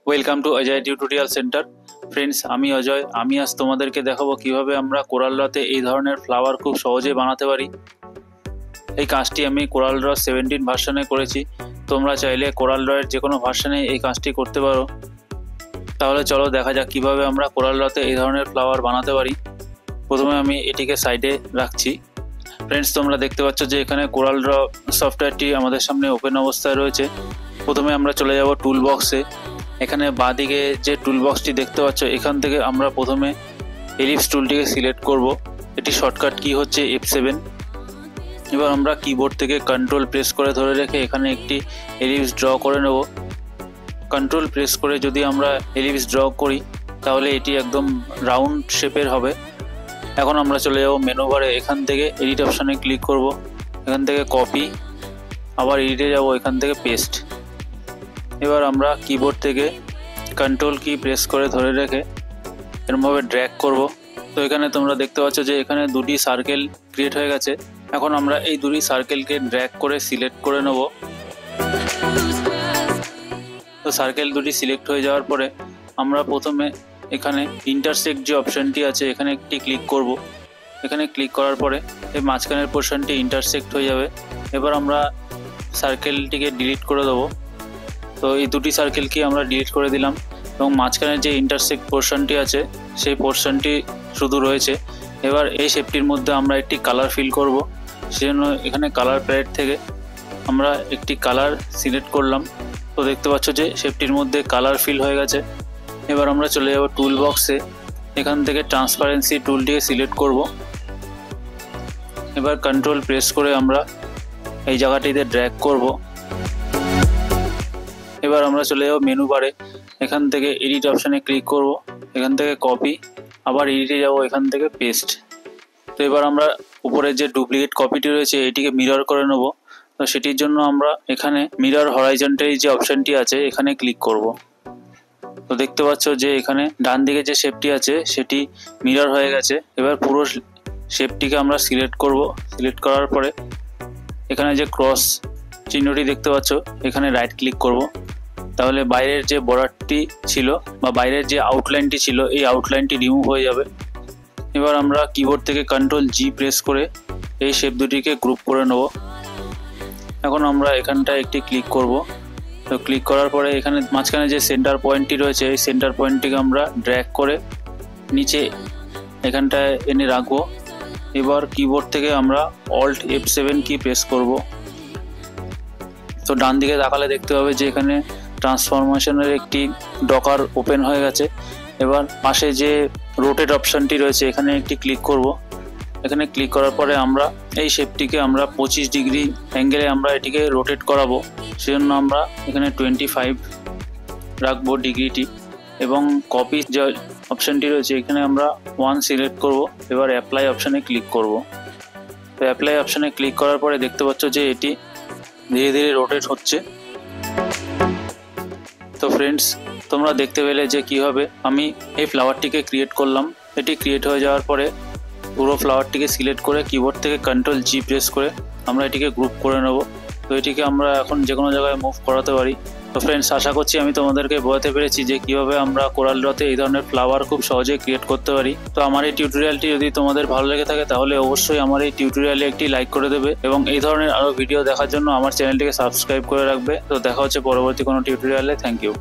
Welcome to Ajay tutorial centre. Friends, আমি অজয়। আমি আজ তোমাদেরকে দেখাবো কিভাবে আমরা কোরাল ড্রতে এই ধরনের ফ্লাওয়ার খুব সহজে বানাতে পারি। এই কাজটি আমি কোরাল ড্র 17 ভার্সনে করেছি। তোমরা চাইলে কোরাল ড্রয়ের যে কোনো ভার্সনে এই কাজটি করতে পারো। তাহলে চলো দেখা যাক কিভাবে আমরা কোরাল ড্রতে এই ধরনের ফ্লাওয়ার বানাতে পারি। প্রথমে আমি এটিকে সাইডে রাখছি। ফ্রেন্ডস, তোমরা দেখতে পাচ্ছ যে এখানে কোরাল ড্র সফটওয়্যারটি আমাদের সামনে ওপেন অবস্থায় রয়েছে। প্রথমে আমরা চলে যাব টুল বক্সে। এখানে বাঁদিকে যে টুল বক্সটি দেখতে পাচ্ছ, এখান থেকে আমরা প্রথমে এলিপস টুলটিকে সিলেক্ট করব। এটি শর্টকাট কি হচ্ছে F7। এবার আমরা কিবোর্ড থেকে কন্ট্রোল প্রেস করে ধরে রেখে এখানে একটি এলিপস ড্র করে নেব। কন্ট্রোল প্রেস করে যদি আমরা এলিপস ড্র করি তাহলে এটি একদম রাউন্ড শেপের হবে। এখন আমরা চলে যাব মেনু বারে। এখান থেকে এডিট অপশানে ক্লিক করব। এখান থেকে কপি, আবার এডিটে যাব, এখান থেকে পেস্ট। এবার আমরা কিবোর্ড থেকে কন্ট্রোল কি প্রেস করে ধরে রেখে এরমভাবে ড্র্যাগ করব। তো এখানে তোমরা দেখতে পাচ্ছ যে এখানে দুটি সার্কেল ক্রিয়েট হয়ে গেছে। এখন আমরা এই দুটি সার্কেলকে ড্র্যাগ করে সিলেক্ট করে নেব। তো সার্কেল দুটি সিলেক্ট হয়ে যাওয়ার পরে আমরা প্রথমে এখানে ইন্টারসেক্ট যে অপশানটি আছে এখানে একটি ক্লিক করব। এখানে ক্লিক করার পরে এই মাঝখানের পোর্শনটি ইন্টারসেক্ট হয়ে যাবে। এবার আমরা সার্কেলটিকে ডিলিট করে দেবো। তো এই দুটি সার্কেলকে আমরা ডিলিট করে দিলাম এবং মাঝখানে যে ইন্টারসেক্ট পোর্শনটি আছে সেই পোর্শনটি শুধু রয়েছে। এবার এই শেপটির মধ্যে আমরা একটি কালার ফিল করব। সেজন্য এখানে কালার প্যালেট থেকে আমরা একটি কালার সিলেক্ট করলাম। তো দেখতে পাচ্ছ যে শেপটির মধ্যে কালার ফিল হয়ে গেছে। এবার আমরা চলে যাব টুল বক্সে। এখান থেকে ট্রান্সপারেন্সি টুলটিকে সিলেক্ট করব। এবার কন্ট্রোল প্রেস করে আমরা এই জায়গাটিতে ড্র্যাগ করব। এবার আমরা চলে যাব মেনু বারে। এখান থেকে এডিট অপশানে ক্লিক করব। এখান থেকে কপি, আবার এডিটে যাব, এখান থেকে পেস্ট। তো এবার আমরা উপরের যে ডুপ্লিকেট কপিটি রয়েছে এটিকে মিরর করে নেব। তো সেটির জন্য আমরা এখানে মিরর হরাইজন্টালি যে অপশানটি আছে এখানে ক্লিক করব। তো দেখতে পাচ্ছ যে এখানে ডান দিকে যে শেপটি আছে সেটি মিরর হয়ে গেছে। এবার পুরো শেপটিকে আমরা সিলেক্ট করব। সিলেক্ট করার পরে এখানে যে ক্রস চিহ্নটি দেখতে পাচ্ছ এখানে রাইট ক্লিক করব। তাহলে বাইরের যে বর্ডারটি ছিল বা বাইরের যে আউটলাইনটি ছিল এই আউটলাইনটি রিমুভ হয়ে যাবে। এবার আমরা কিবোর্ড থেকে কন্ট্রোল G প্রেস করে এই শেপ দুটিকে গ্রুপ করে নেব। এখন আমরা এখানটায় একটি ক্লিক করব। তো ক্লিক করার পরে এখানে মাঝখানে যে সেন্টার পয়েন্টটি রয়েছে এই সেন্টার পয়েন্টটিকে আমরা ড্র্যাগ করে নিচে এখানটায় এনে রাখবো। এবার কিবোর্ড থেকে আমরা Alt F7 কি প্রেস করব। তো ডান দিকে তাকালে দেখতে হবে যে এখানে ট্রান্সফরমেশনের একটি ডকার ওপেন হয়ে গেছে। এবার পাশে যে রোটেট অপশানটি রয়েছে এখানে একটি ক্লিক করব। এখানে ক্লিক করার পরে আমরা এই শেপটিকে আমরা 25 ডিগ্রি অ্যাঙ্গেলে আমরা এটিকে রোটেট করাবো। সেজন্য আমরা এখানে 25 রাখবো ডিগ্রিটি। এবং কপি যে অপশানটি রয়েছে এখানে আমরা 1 সিলেক্ট করব। এবার অ্যাপ্লাই অপশানে ক্লিক করব। তো অ্যাপ্লাই অপশানে ক্লিক করার পরে দেখতে পাচ্ছ যে এটি ধীরে ধীরে রোটেট হচ্ছে। তো ফ্রেন্ডস, তোমরা দেখতে পেলে যে কীভাবে আমি এই ফ্লাওয়ারটিকে ক্রিয়েট করলাম। এটি ক্রিয়েট হয়ে যাওয়ার পরে পুরো ফ্লাওয়ারটিকে সিলেক্ট করে কিবোর্ড থেকে কন্ট্রোল G প্রেস করে আমরা এটিকে গ্রুপ করে নেব। তো এটিকে আমরা এখন যে কোনো জায়গায় মুভ করাতে পারি। তো ফ্রেন্ডস, আশা করছি আমি তোমাদেরকে বোঝাতে পেরেছি যে কীভাবে আমরা কোরাল ড্রতে এই ধরনের ফ্লাওয়ার খুব সহজেই ক্রিয়েট করতে পারি। তো আমার এই টিউটোরিয়ালটি যদি তোমাদের ভালো লেগে থাকে তাহলে অবশ্যই আমার এই টিউটোরিয়ালে একটি লাইক করে দেবে এবং এই ধরনের আরও ভিডিও দেখার জন্য আমার চ্যানেলটিকে সাবস্ক্রাইব করে রাখবে। তো দেখা হচ্ছে পরবর্তী কোনো টিউটোরিয়ালে। Thank you.